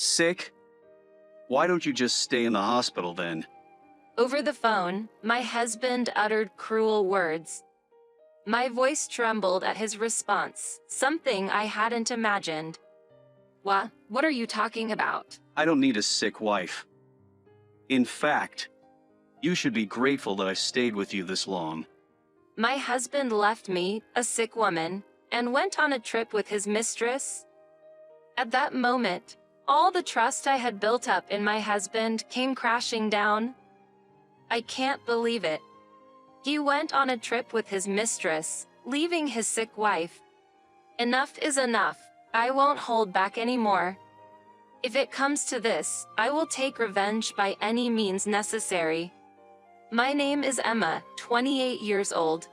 Sick? Why don't you just stay in the hospital then? Over the phone, my husband uttered cruel words. My voice trembled at his response, something I hadn't imagined. What are you talking about? I don't need a sick wife. In fact, you should be grateful that I stayed with you this long. My husband left me, a sick woman, and went on a trip with his mistress. At that moment, all the trust I had built up in my husband came crashing down. I can't believe it. He went on a trip with his mistress, leaving his sick wife. Enough is enough. I won't hold back anymore. If it comes to this, I will take revenge by any means necessary. My name is Emma, 28 years old.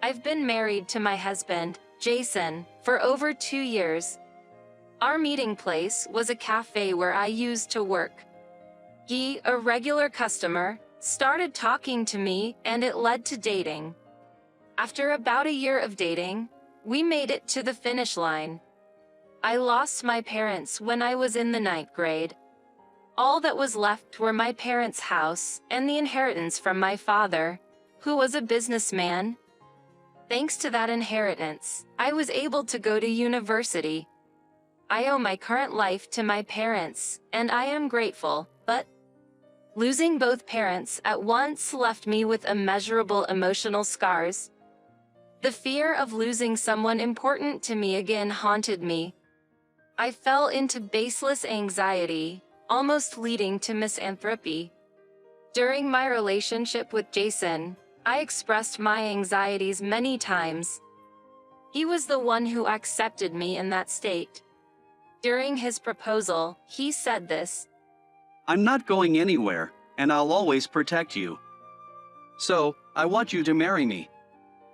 I've been married to my husband, Jason, for over 2 years. Our meeting place was a cafe where I used to work. He, a regular customer, started talking to me and it led to dating. After about a year of dating, we made it to the finish line. I lost my parents when I was in the 9th grade. All that was left were my parents' house and the inheritance from my father, who was a businessman. Thanks to that inheritance, I was able to go to university. I owe my current life to my parents, and I am grateful, but losing both parents at once left me with immeasurable emotional scars. The fear of losing someone important to me again haunted me. I fell into baseless anxiety, almost leading to misanthropy. During my relationship with Jason, I expressed my anxieties many times. He was the one who accepted me in that state. During his proposal, he said this: I'm not going anywhere, and I'll always protect you. So, I want you to marry me.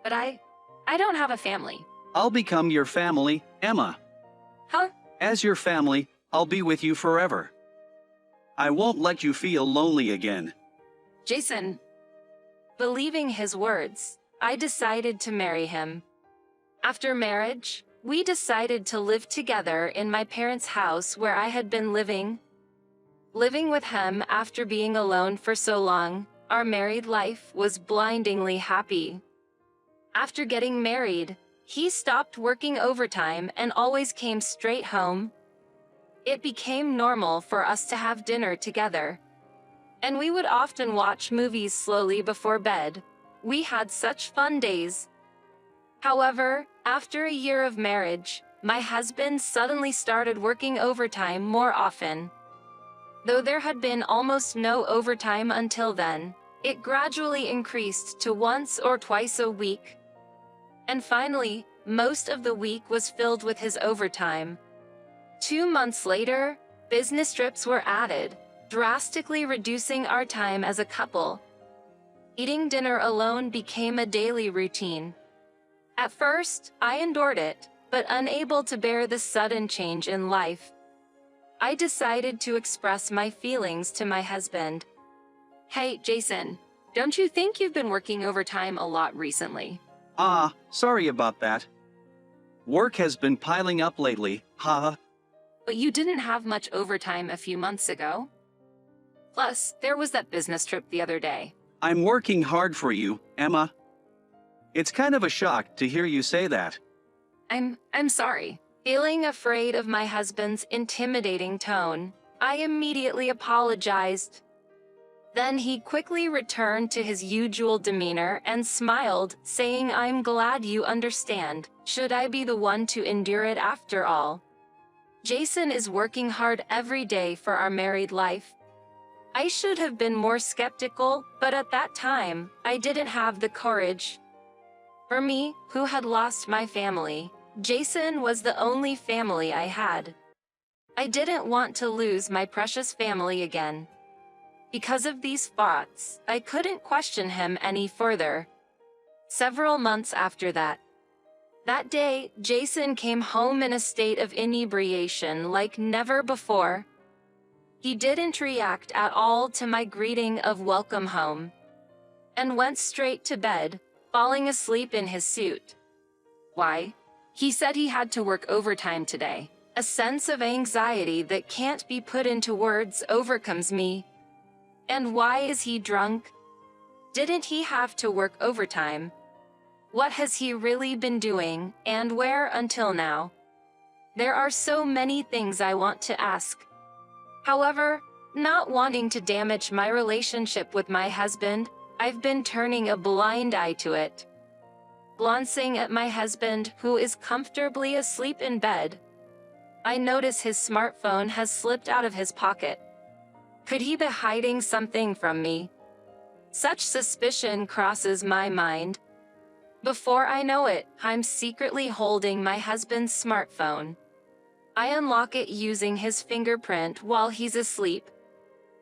But I don't have a family. I'll become your family, Emma. Huh? As your family, I'll be with you forever. I won't let you feel lonely again. Jason. Believing his words, I decided to marry him. After marriage, we decided to live together in my parents' house where I had been living. Living with him after being alone for so long, our married life was blindingly happy. After getting married, he stopped working overtime and always came straight home. It became normal for us to have dinner together. And we would often watch movies slowly before bed. We had such fun days. However, after a year of marriage, my husband suddenly started working overtime more often. Though there had been almost no overtime until then, it gradually increased to once or twice a week. And finally, most of the week was filled with his overtime. 2 months later, business trips were added, drastically reducing our time as a couple. Eating dinner alone became a daily routine. At first, I endured it, but unable to bear the sudden change in life, I decided to express my feelings to my husband. Hey, Jason, don't you think you've been working overtime a lot recently? Sorry about that. Work has been piling up lately, haha. But you didn't have much overtime a few months ago. Plus, there was that business trip the other day. I'm working hard for you, Emma. It's kind of a shock to hear you say that. I'm sorry. Feeling afraid of my husband's intimidating tone, I immediately apologized. Then he quickly returned to his usual demeanor and smiled, saying, I'm glad you understand. Should I be the one to endure it after all? Jason is working hard every day for our married life. I should have been more skeptical, but at that time, I didn't have the courage. For me, who had lost my family, Jason was the only family I had. I didn't want to lose my precious family again. Because of these thoughts, I couldn't question him any further. Several months after that day, Jason came home in a state of inebriation like never before. He didn't react at all to my greeting of welcome home, and went straight to bed, falling asleep in his suit. Why? He said he had to work overtime today. A sense of anxiety that can't be put into words overcomes me. And why is he drunk? Didn't he have to work overtime? What has he really been doing, and where until now? There are so many things I want to ask. However, not wanting to damage my relationship with my husband, I've been turning a blind eye to it. Glancing at my husband, who is comfortably asleep in bed, I notice his smartphone has slipped out of his pocket. Could he be hiding something from me? Such suspicion crosses my mind. Before I know it, I'm secretly holding my husband's smartphone. I unlock it using his fingerprint while he's asleep.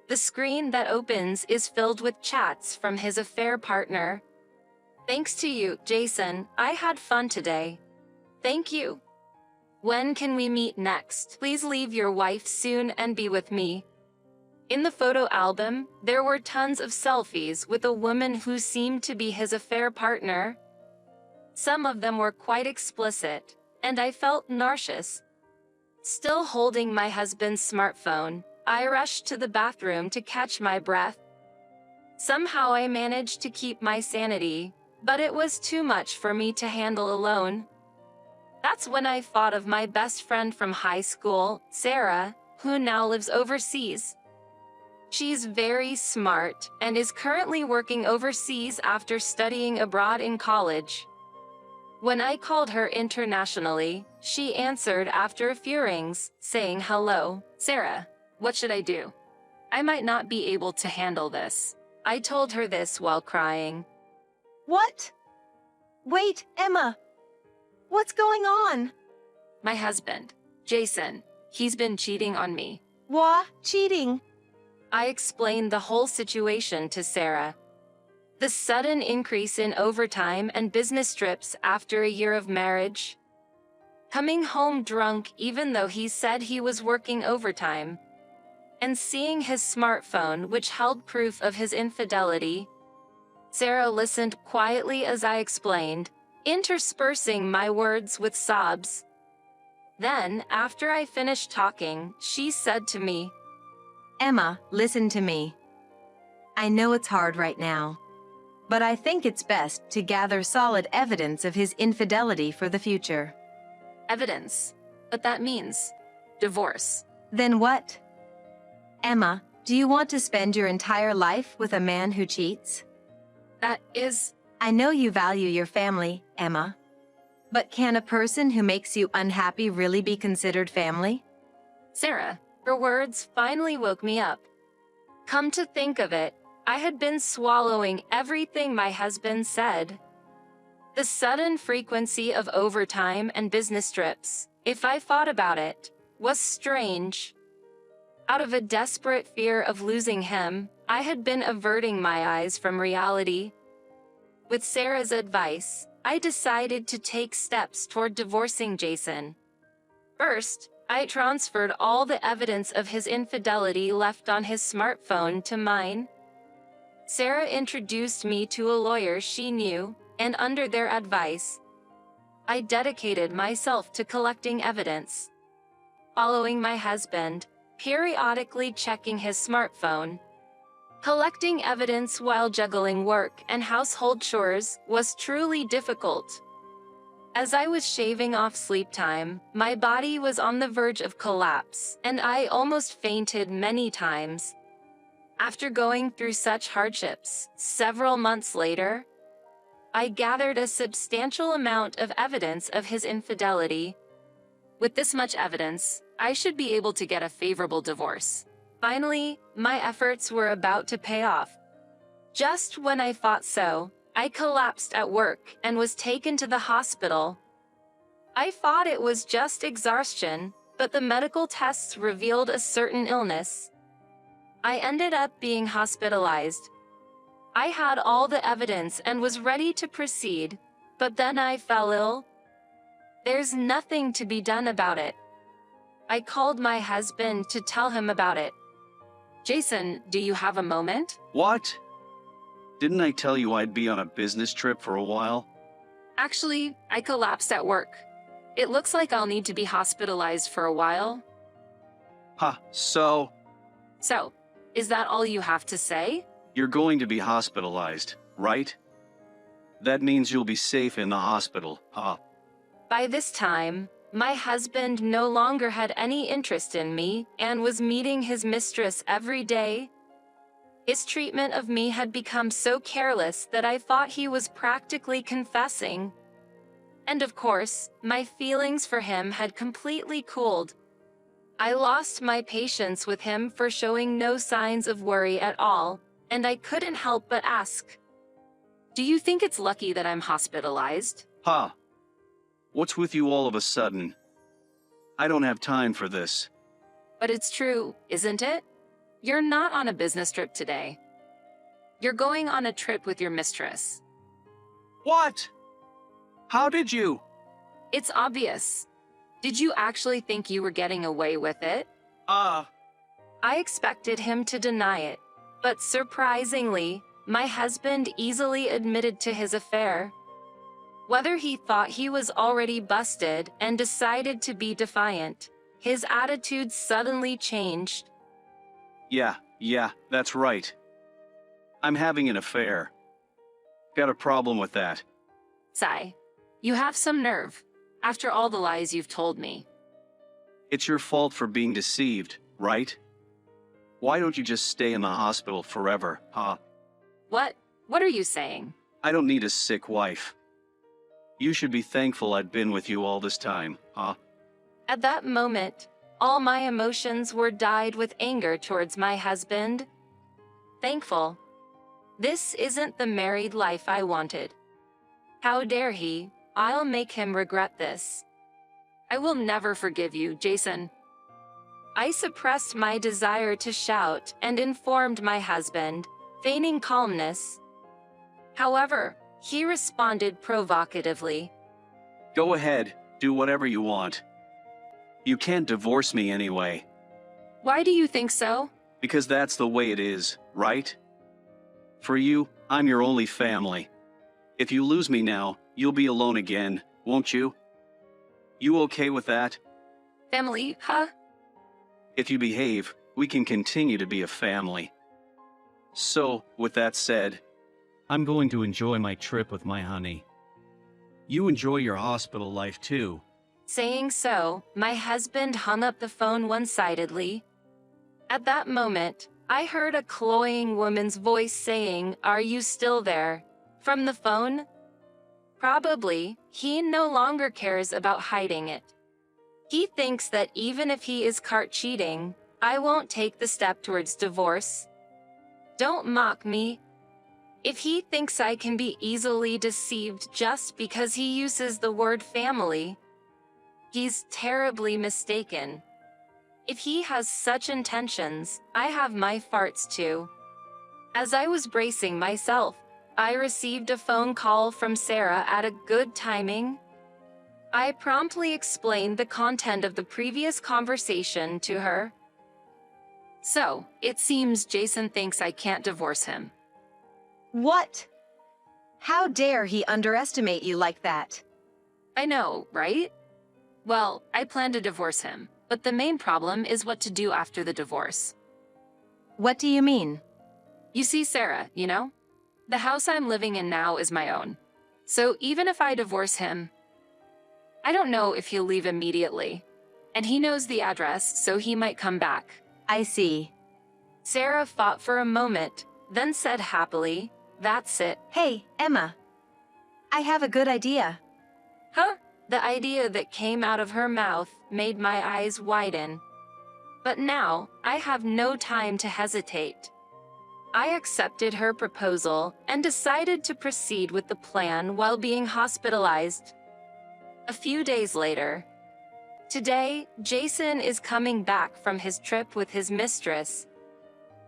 The screen that opens is filled with chats from his affair partner. Thanks to you, Jason, I had fun today. Thank you. When can we meet next? Please leave your wife soon and be with me. In the photo album, there were tons of selfies with a woman who seemed to be his affair partner. Some of them were quite explicit, and I felt nauseous. Still holding my husband's smartphone, I rushed to the bathroom to catch my breath. Somehow I managed to keep my sanity, but it was too much for me to handle alone. That's when I thought of my best friend from high school, Sarah, who now lives overseas. She's very smart and is currently working overseas after studying abroad in college. When I called her internationally, she answered after a few rings, saying hello. Sarah, what should I do? I might not be able to handle this. I told her this while crying. What? Wait, Emma. What's going on? My husband, Jason, he's been cheating on me. What? Cheating? I explained the whole situation to Sarah. The sudden increase in overtime and business trips after a year of marriage. Coming home drunk even though he said he was working overtime. And seeing his smartphone, which held proof of his infidelity. Sarah listened quietly as I explained, interspersing my words with sobs. Then, after I finished talking, she said to me, Emma, listen to me. I know it's hard right now, but I think it's best to gather solid evidence of his infidelity for the future. Evidence? But that means divorce. Then what? Emma, do you want to spend your entire life with a man who cheats? That is... I know you value your family, Emma. But can a person who makes you unhappy really be considered family? Sarah, her words finally woke me up. Come to think of it, I had been swallowing everything my husband said. The sudden frequency of overtime and business trips, if I thought about it, was strange. Out of a desperate fear of losing him, I had been averting my eyes from reality. With Sarah's advice, I decided to take steps toward divorcing Jason. First, I transferred all the evidence of his infidelity left on his smartphone to mine. Sarah introduced me to a lawyer she knew, and under their advice, I dedicated myself to collecting evidence. Following my husband, periodically checking his smartphone. Collecting evidence while juggling work and household chores was truly difficult. As I was shaving off sleep time, my body was on the verge of collapse, and I almost fainted many times. After going through such hardships, several months later, I gathered a substantial amount of evidence of his infidelity. With this much evidence, I should be able to get a favorable divorce. Finally, my efforts were about to pay off. Just when I thought so, I collapsed at work and was taken to the hospital. I thought it was just exhaustion, but the medical tests revealed a certain illness. I ended up being hospitalized. I had all the evidence and was ready to proceed, but then I fell ill. There's nothing to be done about it. I called my husband to tell him about it. Jason, do you have a moment? What? Didn't I tell you I'd be on a business trip for a while? Actually, I collapsed at work. It looks like I'll need to be hospitalized for a while. Ha, so, So, is that all you have to say? you're going to be hospitalized, right? That means you'll be safe in the hospital, huh? By this time, my husband no longer had any interest in me and was meeting his mistress every day. His treatment of me had become so careless that I thought he was practically confessing. And of course, my feelings for him had completely cooled. I lost my patience with him for showing no signs of worry at all, and I couldn't help but ask, "Do you think it's lucky that I'm hospitalized?" Ha! What's with you all of a sudden? I don't have time for this. But it's true, isn't it? You're not on a business trip today. You're going on a trip with your mistress. What? How did you? It's obvious. Did you actually think you were getting away with it? I expected him to deny it, but surprisingly, my husband easily admitted to his affair. Whether he thought he was already busted and decided to be defiant, his attitude suddenly changed. Yeah, that's right. I'm having an affair. Got a problem with that. Sigh. You have some nerve, after all the lies you've told me. It's your fault for being deceived, right? Why don't you just stay in the hospital forever, huh? What? What are you saying? I don't need a sick wife. You should be thankful I'd been with you all this time, huh? At that moment, all my emotions were dyed with anger towards my husband. Thankful. This isn't the married life I wanted. How dare he? I'll make him regret this. I will never forgive you, Jason. I suppressed my desire to shout and informed my husband, feigning calmness. However, he responded provocatively. Go ahead, do whatever you want. You can't divorce me anyway. Why do you think so? Because that's the way it is, right? For you, I'm your only family. If you lose me now, you'll be alone again, won't you? You okay with that? Family, huh? If you behave, we can continue to be a family. So, with that said, I'm going to enjoy my trip with my honey. You enjoy your hospital life too. Saying so, my husband hung up the phone one-sidedly. At that moment, I heard a cloying woman's voice saying, "Are you still there?" from the phone. Probably, he no longer cares about hiding it. He thinks that even if he is caught cheating, I won't take the step towards divorce. Don't mock me. If he thinks I can be easily deceived just because he uses the word family, he's terribly mistaken. If he has such intentions, I have my farts too. As I was bracing myself, I received a phone call from Sarah at a good timing. I promptly explained the content of the previous conversation to her. So, it seems Jason thinks I can't divorce him. What? How dare he underestimate you like that? I know, right? Well, I plan to divorce him, but the main problem is what to do after the divorce. What do you mean? You see, Sarah, you know? The house I'm living in now is my own. So even if I divorce him, I don't know if he'll leave immediately. And he knows the address, so he might come back. I see. Sarah thought for a moment, then said happily, "That's it." Hey, Emma. I have a good idea. Huh? The idea that came out of her mouth made my eyes widen. But now, I have no time to hesitate. I accepted her proposal and decided to proceed with the plan while being hospitalized. A few days later. Today, Jason is coming back from his trip with his mistress.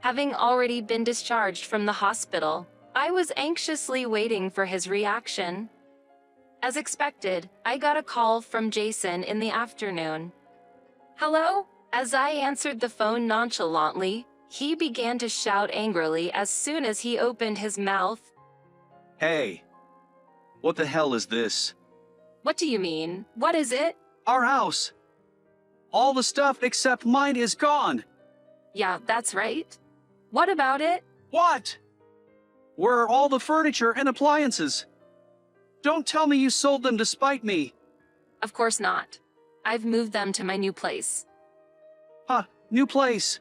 Having already been discharged from the hospital, I was anxiously waiting for his reaction. As expected, I got a call from Jason in the afternoon. "Hello?" As I answered the phone nonchalantly, he began to shout angrily as soon as he opened his mouth. Hey! What the hell is this? What do you mean? What is it? Our house. All the stuff except mine is gone. Yeah, that's right. What about it? What? Where are all the furniture and appliances? Don't tell me you sold them to spite me. Of course not. I've moved them to my new place. Huh, new place.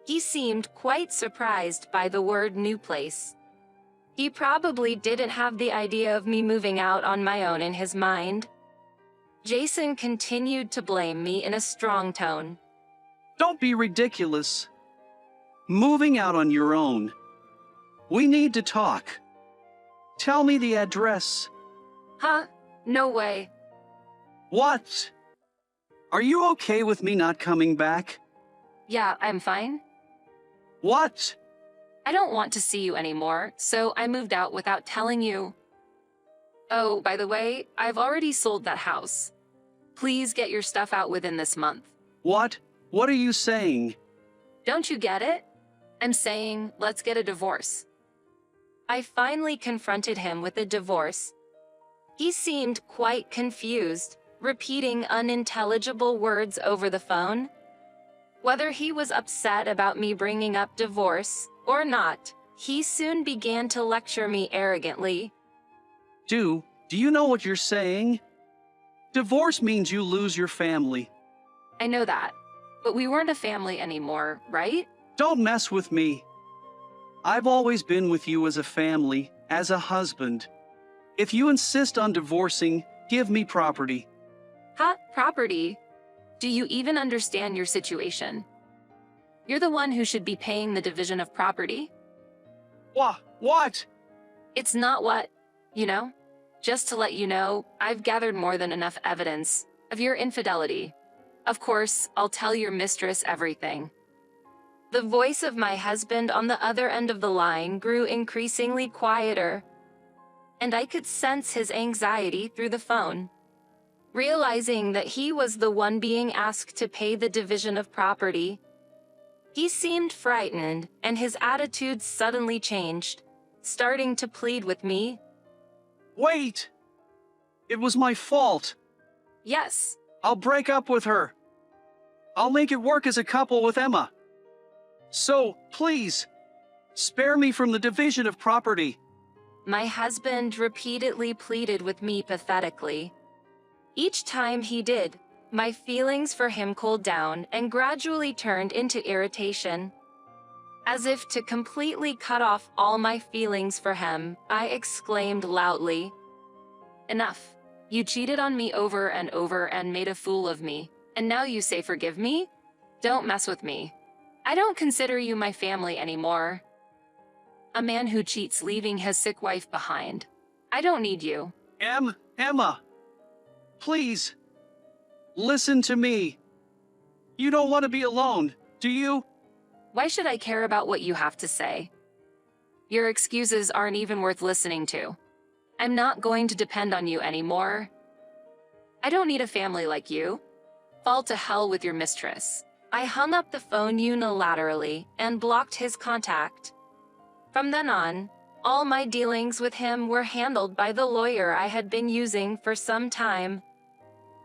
He seemed quite surprised by the word new place. He probably didn't have the idea of me moving out on my own in his mind. Jason continued to blame me in a strong tone. Don't be ridiculous. Moving out on your own. We need to talk. Tell me the address. Huh? No way. What? Are you okay with me not coming back? Yeah, I'm fine. What? I don't want to see you anymore, so I moved out without telling you. Oh, by the way, I've already sold that house. Please get your stuff out within this month. What? What are you saying? Don't you get it? I'm saying, let's get a divorce. I finally confronted him with a divorce. He seemed quite confused, repeating unintelligible words over the phone. Whether he was upset about me bringing up divorce or not, he soon began to lecture me arrogantly. Do you know what you're saying? Divorce means you lose your family. I know that, but we weren't a family anymore, right? Don't mess with me. I've always been with you as a family, as a husband. If you insist on divorcing, give me property. Huh? Property? Do you even understand your situation? You're the one who should be paying the division of property. What? It's not what, you know? Just to let you know, I've gathered more than enough evidence of your infidelity. Of course, I'll tell your mistress everything. The voice of my husband on the other end of the line grew increasingly quieter, and I could sense his anxiety through the phone. Realizing that he was the one being asked to pay the division of property, he seemed frightened and his attitude suddenly changed, starting to plead with me. Wait! It was my fault. Yes. I'll break up with her. I'll make it work as a couple with Emma. So, please, spare me from the division of property. My husband repeatedly pleaded with me pathetically. Each time he did, my feelings for him cooled down and gradually turned into irritation. As if to completely cut off all my feelings for him, I exclaimed loudly, "Enough. You cheated on me over and over and made a fool of me, and now you say forgive me? Don't mess with me. I don't consider you my family anymore. A man who cheats leaving his sick wife behind. I don't need you." Emma, please, listen to me. You don't want to be alone, do you? Why should I care about what you have to say? Your excuses aren't even worth listening to. I'm not going to depend on you anymore. I don't need a family like you. Fall to hell with your mistress. I hung up the phone unilaterally and blocked his contact. From then on, all my dealings with him were handled by the lawyer I had been using for some time.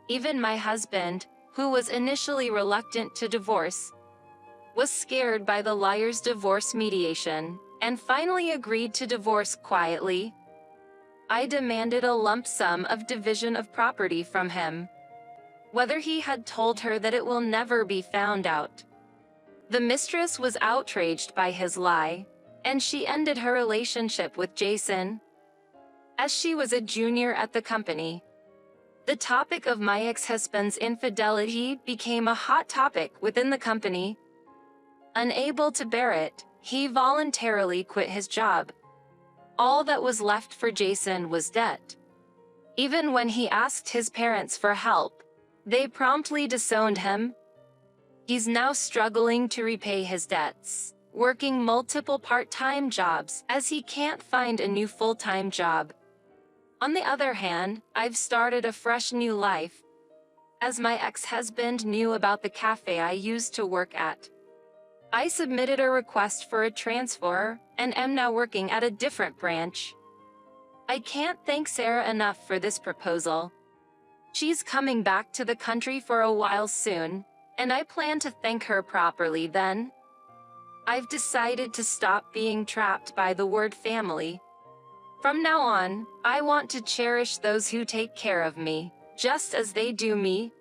Even my husband, who was initially reluctant to divorce, was scared by the liar's divorce mediation and finally agreed to divorce quietly. I demanded a lump sum of division of property from him, whether he had told her that it will never be found out. The mistress was outraged by his lie, and she ended her relationship with Jason. As she was a junior at the company, the topic of my ex-husband's infidelity became a hot topic within the company. Unable to bear it, he voluntarily quit his job. All that was left for Jason was debt. Even when he asked his parents for help, they promptly disowned him. He's now struggling to repay his debts, working multiple part-time jobs as he can't find a new full-time job. On the other hand, I've started a fresh new life, as my ex-husband knew about the cafe I used to work at. I submitted a request for a transfer and am now working at a different branch. I can't thank Sarah enough for this proposal. She's coming back to the country for a while soon, and I plan to thank her properly then. I've decided to stop being trapped by the word family. From now on, I want to cherish those who take care of me, just as they do me,